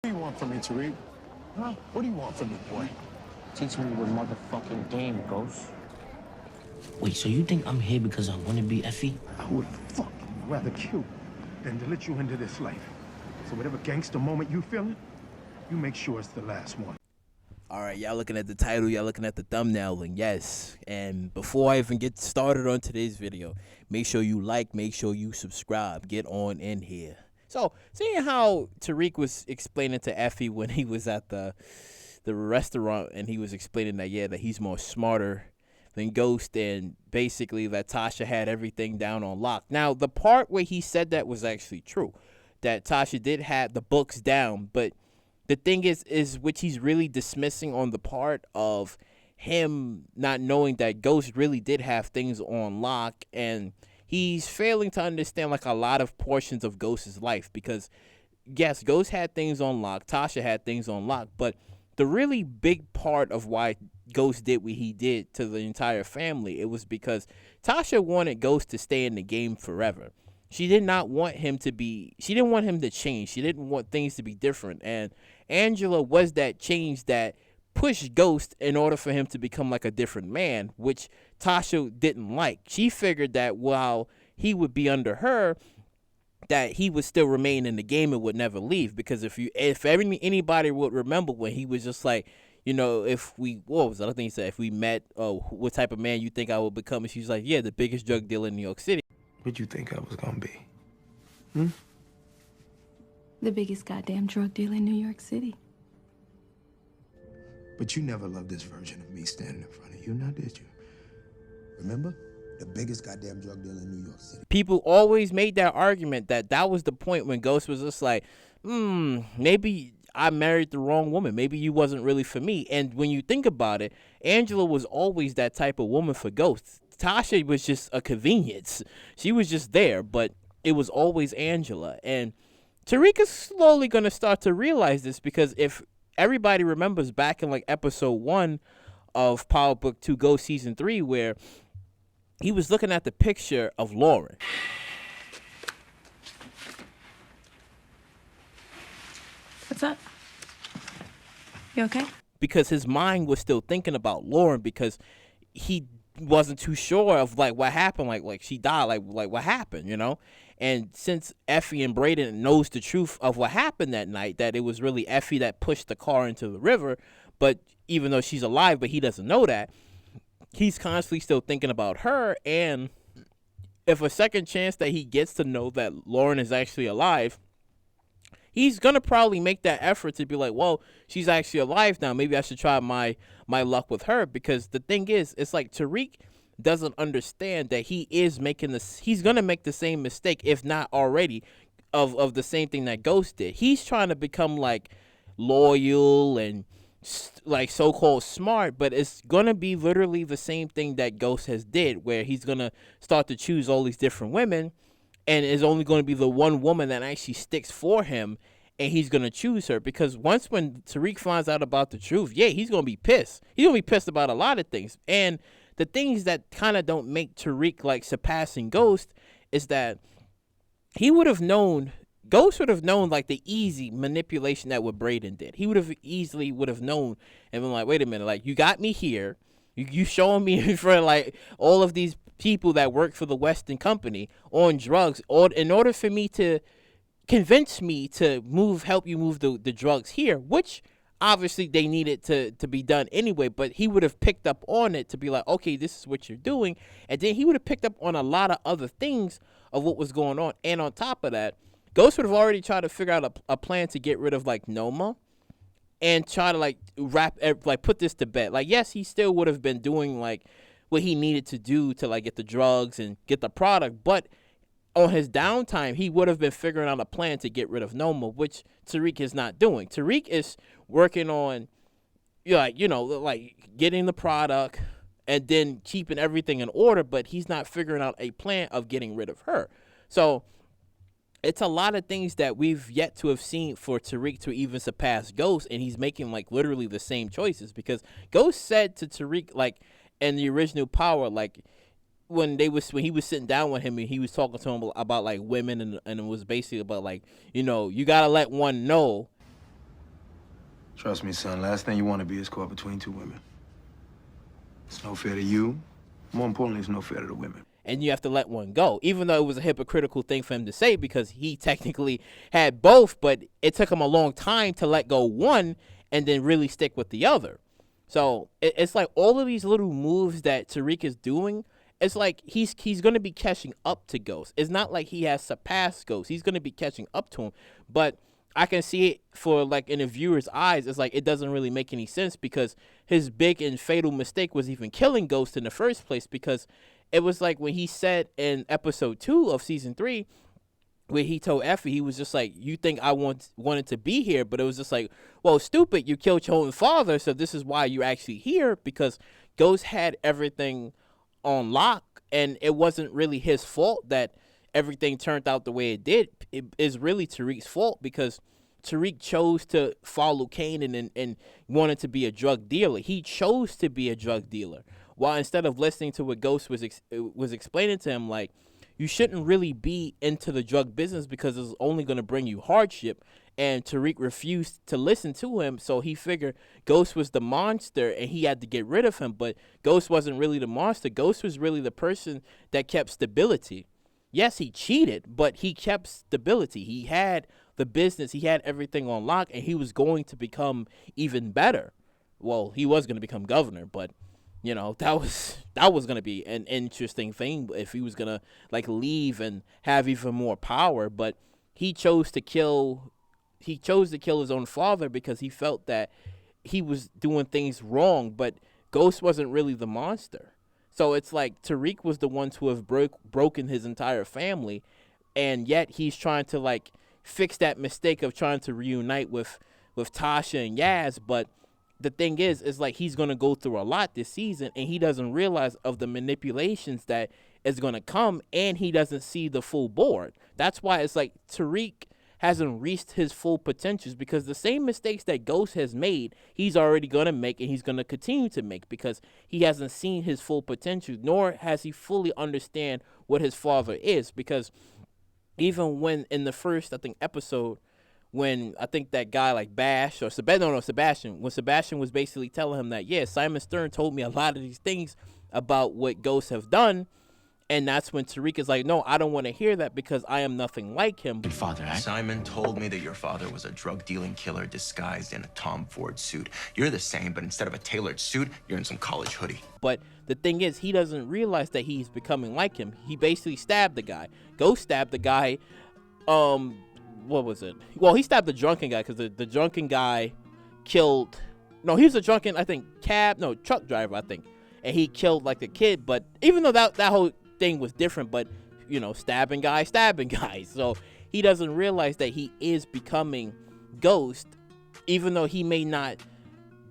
What do you want from me, Tariq? Huh? What do you want from me, boy? Teach me your motherfucking game, Ghost. Wait, so you think I'm here because I want to be Effie? I would fucking rather kill than to let you into this life. So whatever gangster moment you feeling, you make sure it's the last one. All right, y'all looking at the title, y'all looking at the thumbnail, and yes. And before I even get started on today's video, make sure you like, make sure you subscribe, get on in here. So, seeing how Tariq was explaining to Effie when he was at the restaurant, and he was explaining that, yeah, that he's more smarter than Ghost, and basically that Tasha had everything down on lock. Now, the part where he said that was actually true, that Tasha did have the books down, but the thing is which he's really dismissing on the part of him not knowing that Ghost really did have things on lock, and he's failing to understand like a lot of portions of Ghost's life, because yes, Ghost had things on lock, Tasha had things on lock, but the really big part of why Ghost did what he did to the entire family, it was because Tasha wanted Ghost to stay in the game forever. She did not want him to be, she didn't want him to change. She didn't want things to be different. And Angela was that change that pushed Ghost in order for him to become like a different man, which Tasha didn't like. She figured that while he would be under her, that he would still remain in the game and would never leave. Because if anybody would remember when he was just like, you know, if we, what was the other thing he said? If we met, what type of man you think I would become? And she's like, yeah, the biggest drug dealer in New York City. What'd you think I was gonna be? The biggest goddamn drug dealer in New York City. But you never loved this version of me standing in front of you, now did you? Remember? The biggest goddamn drug dealer in New York City. People always made that argument that was the point when Ghost was just like, maybe I married the wrong woman. Maybe you wasn't really for me. And when you think about it, Angela was always that type of woman for Ghost. Tasha was just a convenience. She was just there, but it was always Angela. And Tariq is slowly going to start to realize this, because if everybody remembers back in like episode 1 of Power Book 2 Ghost Season 3, where he was looking at the picture of Lauren. What's up? You okay? Because his mind was still thinking about Lauren, because he wasn't too sure of like what happened, like she died, like what happened, you know. And since Effie and Braden knows the truth of what happened that night, that it was really Effie that pushed the car into the river, but even though she's alive, but he doesn't know that, he's constantly still thinking about her. And if a second chance that he gets to know that Lauren is actually alive, he's going to probably make that effort to be like, well, she's actually alive now. Maybe I should try my luck with her. Because the thing is, it's like Tariq doesn't understand that he is making this. He's going to make the same mistake, if not already, of the same thing that Ghost did. He's trying to become like loyal and like so-called smart, but it's going to be literally the same thing that Ghost has did, where he's going to start to choose all these different women, and is only going to be the one woman that actually sticks for him, and he's going to choose her. Because when Tariq finds out about the truth, yeah, he's going to be pissed. He's going to be pissed about a lot of things. And the things that kind of don't make Tariq like surpassing Ghost is that he would have known, Ghost would have known like the easy manipulation that what Braden did. He would have easily known and been like, wait a minute, like you got me here. You showing me in front of like all of these people that work for the Western Company on drugs, or in order for me to convince me to help you move the drugs here, which obviously they needed to be done anyway, but he would have picked up on it to be like, okay, this is what you're doing. And then he would have picked up on a lot of other things of what was going on. And on top of that, Ghost would have already tried to figure out a plan to get rid of like Noma and try to like put this to bed. Like, yes, he still would have been doing like what he needed to do to like get the drugs and get the product, but on his downtime, he would have been figuring out a plan to get rid of Noma, which Tariq is not doing. Tariq is working on, like getting the product and then keeping everything in order, but he's not figuring out a plan of getting rid of her. So it's a lot of things that we've yet to have seen for Tariq to even surpass Ghost, and he's making like literally the same choices, because Ghost said to Tariq, like in the original Power, like when he was sitting down with him and he was talking to him about like women, and it was basically about like, you gotta let one know Trust me, son, last thing you want to be is caught between two women. It's no fair to you. More importantly, it's no fair to the women. And you have to let one go, even though it was a hypocritical thing for him to say because he technically had both, but it took him a long time to let go one and then really stick with the other. So it's like all of these little moves that Tariq is doing, it's like he's going to be catching up to Ghost. It's not like he has surpassed Ghost. He's going to be catching up to him, but I can see it for like in a viewer's eyes. It's like it doesn't really make any sense because his big and fatal mistake was even killing Ghost in the first place, because it was like when he said in episode 2 of season 3, where he told Effie, he was just like, you think I wanted to be here, but it was just like, well, stupid, you killed your own father, so this is why you're actually here, because Ghost had everything on lock, and it wasn't really his fault that everything turned out the way it did. It is really Tariq's fault, because Tariq chose to follow Kanan and wanted to be a drug dealer. He chose to be a drug dealer, while instead of listening to what Ghost was explaining to him, like, you shouldn't really be into the drug business because it's only going to bring you hardship. And Tariq refused to listen to him, so he figured Ghost was the monster and he had to get rid of him. But Ghost wasn't really the monster. Ghost was really the person that kept stability. Yes, he cheated, but he kept stability. He had the business, he had everything on lock, and he was going to become even better. Well, he was going to become governor, but you know, that was going to be an interesting thing if he was going to like leave and have even more power. But he chose to kill his own father because he felt that he was doing things wrong, but Ghost wasn't really the monster. So it's like Tariq was the one to have broken his entire family, and yet he's trying to like fix that mistake of trying to reunite with Tasha and Yaz. But the thing is like he's going to go through a lot this season, and he doesn't realize of the manipulations that is going to come, and he doesn't see the full board. That's why it's like Tariq hasn't reached his full potentials, because the same mistakes that Ghost has made, he's already going to make, and he's going to continue to make, because he hasn't seen his full potential, nor has he fully understand what his father is. Because even when in the first, I think, episode, when I think that guy like Sebastian, when Sebastian was basically telling him that, yeah, Simon Stern told me a lot of these things about what ghosts have done, and that's when Tariq is like, no, I don't want to hear that because I am nothing like him. Father, Simon told me that your father was a drug-dealing killer disguised in a Tom Ford suit. You're the same, but instead of a tailored suit, you're in some college hoodie. But the thing is, he doesn't realize that he's becoming like him. He basically stabbed the guy. Ghost stabbed the guy, what was it? Well, he stabbed the drunken guy because the drunken guy killed, no, he was a drunken, I think, truck driver, I think. And he killed like the kid, but even though that whole thing was different, but you know, stabbing guy. So he doesn't realize that he is becoming Ghost, even though he may not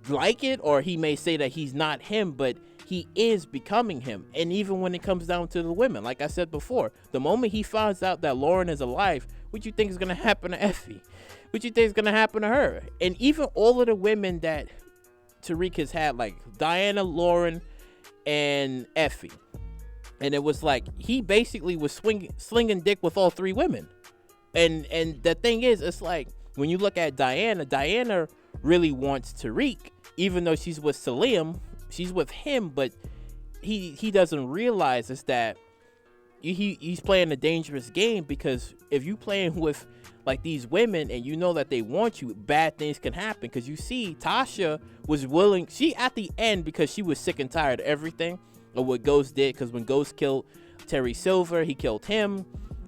like it, or he may say that he's not him, but he is becoming him. And even when it comes down to the women, like I said before, the moment he finds out that Lauren is alive, what you think is gonna happen to Effie? What you think is gonna happen to her? And even all of the women that Tariq has had, like Diana, Lauren, and Effie. And it was like he basically was slinging dick with all three women. And the thing is, it's like when you look at Diana really wants Tariq, even though she's with Salim, she's with him, but he doesn't realize is that he's playing a dangerous game, because if you playing with like these women and you know that they want you, bad things can happen. Because you see, Tasha was willing, she at the end, because she was sick and tired of everything of what Ghost did, because when Ghost killed Terry Silver, he killed him,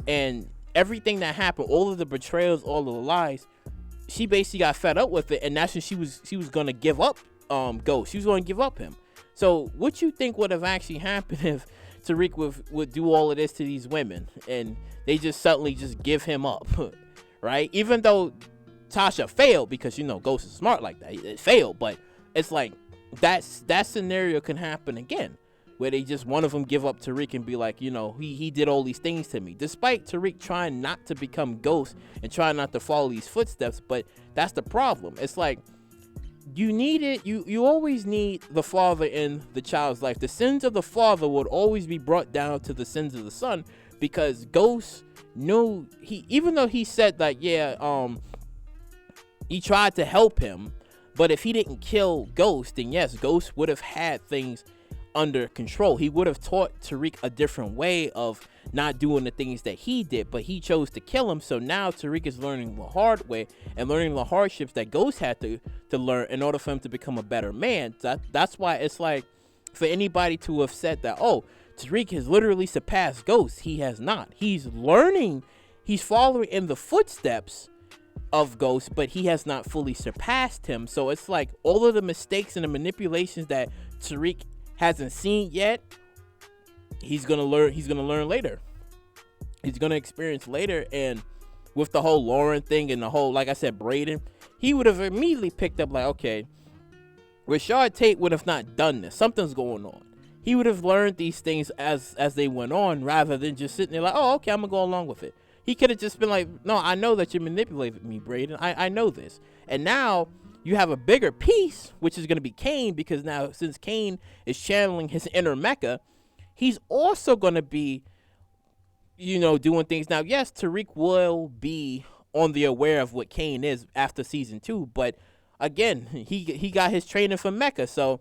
and everything that happened, all of the betrayals, all of the lies, she basically got fed up with it, and that's when she was gonna give up Ghost. She was gonna give up him. So what you think would have actually happened if Tariq would do all of this to these women and they just suddenly just give him up? Right? Even though Tasha failed, because you know Ghost is smart like that, it failed, but it's like that scenario can happen again, where they just, one of them give up Tariq and be like, you know, he did all these things to me, despite Tariq trying not to become Ghost and trying not to follow these footsteps. But that's the problem. It's like you need it. You always need the father in the child's life. The sins of the father would always be brought down to the sins of the son, because Ghost knew, even though he said that, yeah, he tried to help him, But if he didn't kill Ghost, then yes, Ghost would have had things under control. He would have taught Tariq a different way of not doing the things that he did, but he chose to kill him. So now Tariq is learning the hard way and learning the hardships that Ghost had to learn in order for him to become a better man. That's why it's like, for anybody to have said that, oh, Tariq has literally surpassed Ghost, he has not. He's learning, he's following in the footsteps of Ghost, but he has not fully surpassed him. So it's like all of the mistakes and the manipulations that Tariq hasn't seen yet, he's gonna learn later. He's gonna experience later. And with the whole Lauren thing and the whole, like I said, Brayden, he would have immediately picked up like, okay, Rashad Tate would have not done this. Something's going on. He would have learned these things as they went on, rather than just sitting there like, oh, okay, I'm gonna go along with it. He could have just been like, no, I know that you manipulated me, Brayden. I know this. And now you have a bigger piece, which is going to be Kane, because now since Kane is channeling his inner Mecha, he's also going to be, doing things. Now, yes, Tariq will be on the aware of what Kane is after season 2, but again, he got his training from Mecha, so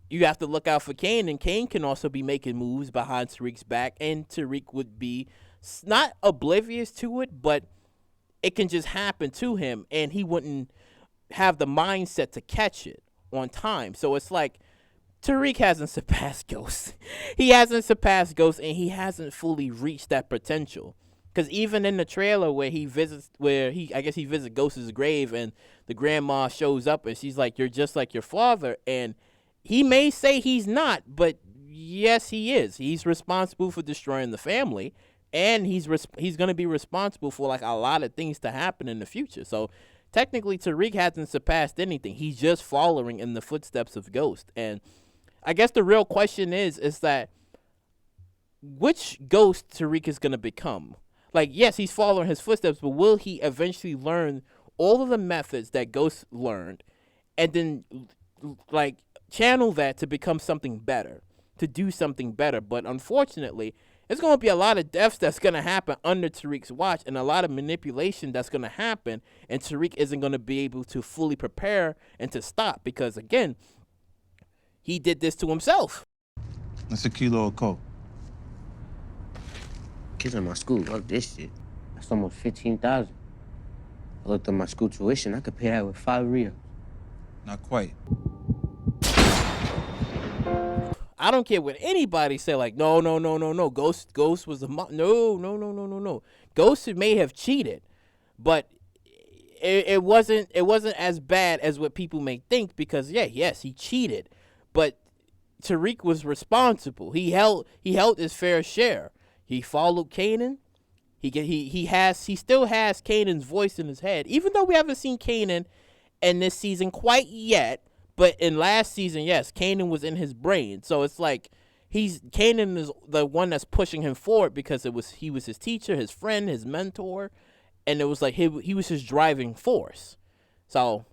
you have to look out for Kane, and Kane can also be making moves behind Tariq's back, and Tariq would be not oblivious to it, but it can just happen to him, and he wouldn't have the mindset to catch it on time. So it's like Tariq hasn't surpassed Ghost. He hasn't surpassed Ghost, and he hasn't fully reached that potential. Because even in the trailer where he visits Ghost's grave, and the grandma shows up and she's like, "You're just like your father," and he may say he's not, but yes, he is. He's responsible for destroying the family. And he's going to be responsible for like a lot of things to happen in the future. So technically, Tariq hasn't surpassed anything. He's just following in the footsteps of Ghost. And I guess the real question is that which Ghost Tariq is going to become? Like, yes, he's following his footsteps, but will he eventually learn all of the methods that Ghost learned, and then like channel that to become something better, to do something better? But unfortunately, there's going to be a lot of deaths that's going to happen under Tariq's watch, and a lot of manipulation that's going to happen, and Tariq isn't going to be able to fully prepare and to stop, because, again, he did this to himself. That's a kilo of coke. Kids in my school love this shit. That's almost 15,000. I looked at my school tuition. I could pay that with 5 Rios. Not quite. I don't care what anybody say, like, no. Ghost was no. Ghost may have cheated, but it wasn't as bad as what people may think, because yes, he cheated, but Tariq was responsible. He held his fair share. He followed Kanan. He still has Kanan's voice in his head, even though we haven't seen Kanan in this season quite yet. But in last season, yes, Kanan was in his brain. So it's like Kanan is the one that's pushing him forward, because he was his teacher, his friend, his mentor, and it was like he was his driving force. So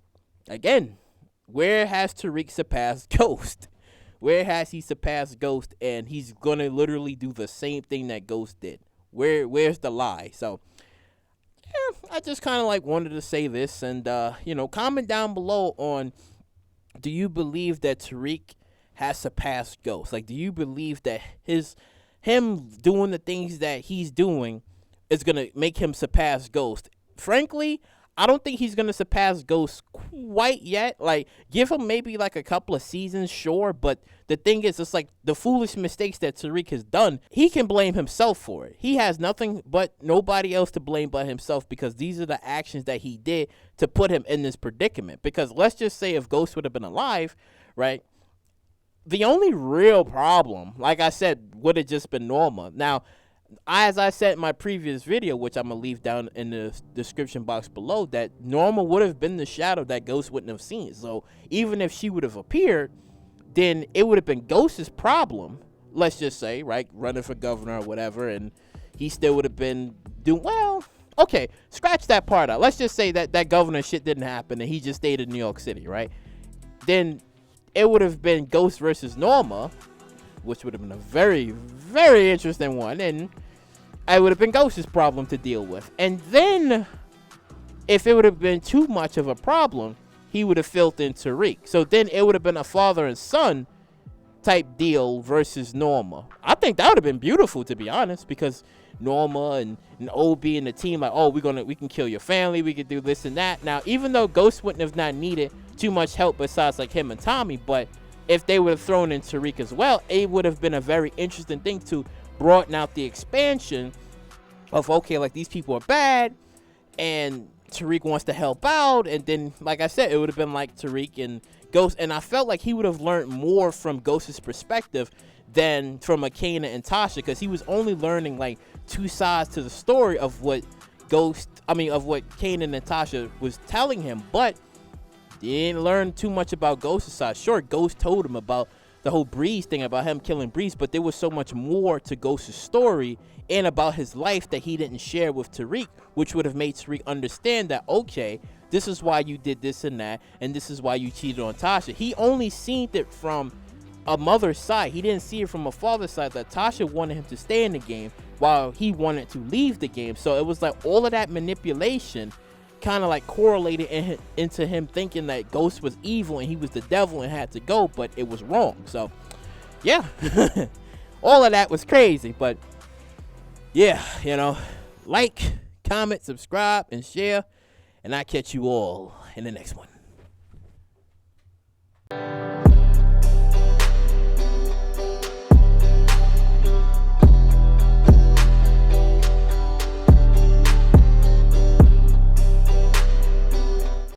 again, where has Tariq surpassed Ghost? Where has he surpassed Ghost? And he's gonna literally do the same thing that Ghost did. Where's the lie? So yeah, I just kind of like wanted to say this, and comment down below on, do you believe that Tariq has surpassed Ghost? Like, do you believe that him doing the things that he's doing is going to make him surpass Ghost? Frankly, I don't think he's going to surpass Ghost quite yet. Like, give him maybe like a couple of seasons, sure. But the thing is, it's like the foolish mistakes that Tariq has done, he can blame himself for it. He has nobody else to blame but himself, because these are the actions that he did to put him in this predicament. Because let's just say if Ghost would have been alive, right? The only real problem, like I said, would have just been Norma. Now, as I said in my previous video, which I'm going to leave down in the description box below, that Norma would have been the shadow that Ghost wouldn't have seen. So even if she would have appeared, then it would have been Ghost's problem, let's just say, right, running for governor or whatever, and he still would have been doing, well, okay, scratch that part out. Let's just say that governor shit didn't happen and he just stayed in New York City, right? Then it would have been Ghost versus Norma, which would have been a very, very interesting one, and it would have been Ghost's problem to deal with. And then, if it would have been too much of a problem, he would have filled in Tariq. So then it would have been a father and son type deal versus Norma. I think that would have been beautiful, to be honest, because Norma and OB and the team, like, oh, we can kill your family, we could do this and that. Now, even though Ghost wouldn't have not needed too much help besides like him and Tommy, but if they would have thrown in Tariq as well, it would have been a very interesting thing to broaden out the expansion of, okay, like these people are bad and Tariq wants to help out. And then, like I said, it would have been like Tariq and Ghost, and I felt like he would have learned more from Ghost's perspective than from a Kana and Tasha, because he was only learning like two sides to the story of what Kanan and Tasha was telling him, but he didn't learn too much about Ghost's side. Sure, Ghost told him about the whole Breeze thing, about him killing Breeze, but there was so much more to Ghost's story and about his life that he didn't share with Tariq, which would have made Tariq understand that, okay, this is why you did this and that, and this is why you cheated on Tasha. He only seen it from a mother's side. He didn't see it from a father's side, that Tasha wanted him to stay in the game while he wanted to leave the game. So it was like all of that manipulation kind of like correlated into him thinking that Ghost was evil and he was the devil and had to go, but it was wrong. So yeah, all of that was crazy. But yeah, you know, like, comment, subscribe, and share, and I'll catch you all in the next one.